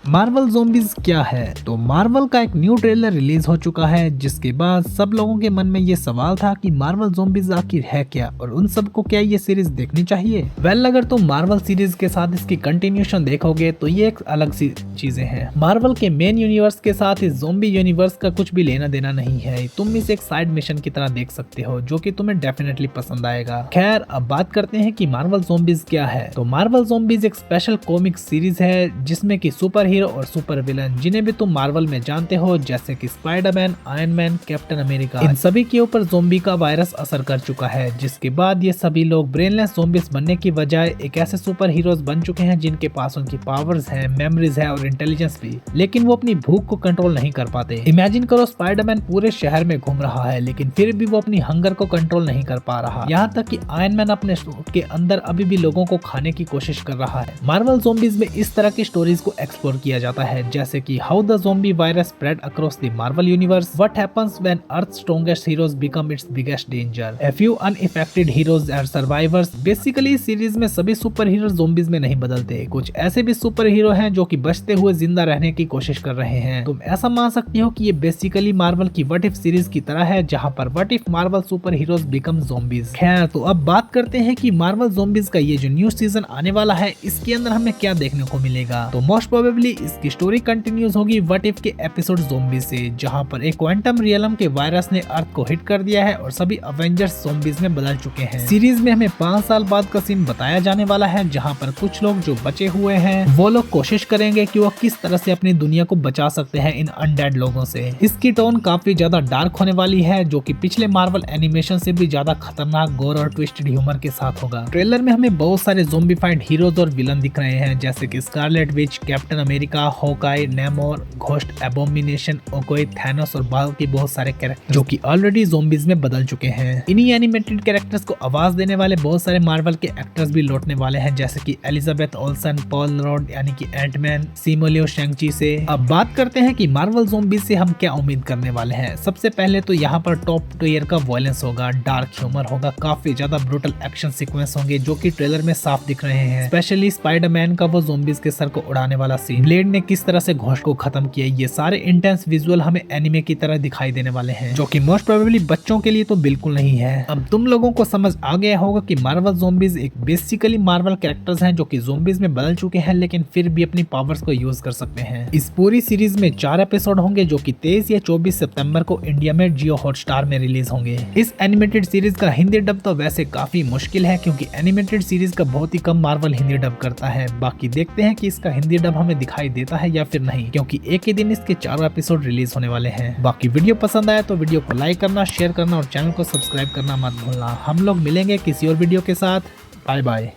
Marvel zombies क्या है? तो मार्वल का एक न्यू ट्रेलर रिलीज हो चुका है, जिसके बाद सब लोगों के मन में ये सवाल था कि मार्वल ज़ॉम्बीज़ आखिर है क्या और उन सबको क्या ये सीरीज देखनी चाहिए। अगर तुम मार्वल सीरीज के साथ इसकी कंटिन्यूशन देखोगे तो ये एक अलग सी चीजें हैं। मार्वल के मेन यूनिवर्स के साथ इस ज़ॉम्बी यूनिवर्स का कुछ भी लेना देना नहीं है। तुम इसे एक साइड मिशन की तरह देख सकते हो, जो कि तुम्हें डेफिनेटली पसंद आएगा। खैर, अब बात करते हैं कि मार्वल ज़ॉम्बीज़ क्या है। तो मार्वल ज़ॉम्बीज़ एक स्पेशल कॉमिक सीरीज है जिसमें कि सुपर हीरो और सुपर विलन, जिन्हें भी तुम मार्वल में जानते हो, जैसे कि Spiderman, Iron Man, Captain America, इन सभी के ऊपर ज़ॉम्बी का वायरस असर कर चुका है, जिसके बाद ये सभी लोग ब्रेनलेस ज़ॉम्बीज़ बनने की बजाय एक ऐसे सुपर हीरोज बन चुके हैं जिनके पास उनकी पावर्स हैं, मेमोरीज है और इंटेलिजेंस भी, लेकिन वो अपनी भूख को कंट्रोल नहीं कर पाते। इमेजिन करो, स्पाइडरमैन पूरे शहर में घूम रहा है, लेकिन फिर भी वो अपनी हंगर को कंट्रोल नहीं कर पा रहा। यहाँ तक कि आयरन मैन अपने सूट के अंदर अभी भी लोगों को खाने की कोशिश कर रहा है। मार्वल ज़ॉम्बीज़ में इस तरह की स्टोरीज को एक्सप्लोर किया जाता है, जैसे कि how the zombie virus spread across the Marvel universe, what happens when earth strongest heroes become it's biggest danger, a few unaffected heroes and survivors. Basically series में सभी सुपर हीरो ज़ॉम्बीज़ में नहीं बदलते, कुछ ऐसे भी सुपर हीरो हैं जो कि बचते हुए जिंदा रहने की कोशिश कर रहे हैं। तुम ऐसा मान सकती हो कि ये बेसिकली मार्वल की व्हाट इफ सीरीज की तरह है, जहां पर what if Marvel super heroes become zombies. खैर, तो अब बात करते हैं कि मार्वल ज़ॉम्बीज़ का ये जो न्यू सीजन आने वाला है, इसके अंदर हमें क्या देखने को मिलेगा। तो मोस्ट प्रोबेबली इसकी स्टोरी कंटिन्यूज होगी व्हाट इफ के एपिसोड ज़ॉम्बी से, जहां पर एक क्वांटम रियलम के वायरस ने अर्थ को हिट कर दिया है और सभी अवेंजर्स ज़ॉम्बीज़ में बदल चुके हैं। सीरीज में हमें 5 साल बाद का सीन बताया जाने वाला है, जहां पर कुछ लोग जो बचे हुए हैं वो लोग कोशिश करेंगे कि वो किस तरह से अपनी दुनिया को बचा सकते हैं इन अनडेड लोगों से। इसकी टोन काफी ज्यादा डार्क होने वाली है, जो कि पिछले मार्वल एनिमेशन से भी ज्यादा खतरनाक, गोर और ट्विस्टेड ह्यूमर के साथ होगा। ट्रेलर में हमें बहुत सारे ज़ॉम्बीफाइड हीरोज और विलन दिख रहे हैं, जैसे कि Scarlet Witch, Captain America, Hawkeye, Namor, Ghost, Abomination, Okoye, Thanos और बाकी बहुत सारे कैरेक्टर जो कि ऑलरेडी ज़ॉम्बीज में बदल चुके हैं। इन्हीं एनिमेटेड कैरेक्टर्स को आवाज देने वाले बहुत सारे मार्वल के एक्टर्स भी लौटने वाले हैं, जैसे कि एलिजाबेथ ओल्सन, पॉल रॉड यानी कि एंटमैन, सिमो लियो शैंग-ची से। अब बात करते हैं कि मार्वल ज़ॉम्बीज़ से हम क्या उम्मीद करने वाले हैं। सबसे पहले तो यहाँ पर टॉप टियर का वायलेंस होगा, डार्क ह्यूमर होगा, काफी ज्यादा ब्रूटल एक्शन सीक्वेंस होंगे जो कि ट्रेलर में साफ दिख रहे हैं। स्पेशली स्पाइडरमैन का वो ज़ॉम्बीज़ के सर को उड़ाने वाला सीन, ब्लेड ने किस तरह से घोस्ट को खत्म किया, ये सारे इंटेंस विजुअल हमें एनिमे की तरह दिखाई देने वाले हैं, जो कि मोस्ट प्रोबेबली बच्चों के लिए तो बिल्कुल नहीं है। अब तुम लोगों को समझ आ गया होगा कि मार्वल ज़ॉम्बीज़ एक बेसिकली मार्वल कैरेक्टर्स हैं जो कि ज़ॉम्बीज़ में बदल चुके हैं, लेकिन फिर भी अपनी पावर्स को यूज कर सकते हैं। इस पूरी सीरीज में 4 एपिसोड होंगे, जो कि 23 या 24 सितंबर को इंडिया में जियो हॉटस्टार में रिलीज होंगे। इस एनिमेटेड सीरीज का हिंदी डब तो वैसे काफी मुश्किल है, क्योंकि एनिमेटेड सीरीज का बहुत ही कम मार्वल हिंदी डब करता है। बाकी देखते हैं कि इसका हिंदी डब हमें दिखाई देता है या फिर नहीं, क्योंकि एक ही दिन इसके 4 एपिसोड रिलीज होने वाले हैं। बाकी वीडियो पसंद आया तो वीडियो को लाइक करना, शेयर करना और चैनल को सब्सक्राइब करना मत भूलना। हम लोग मिलेंगे किसी और वीडियो के साथ। Bye bye.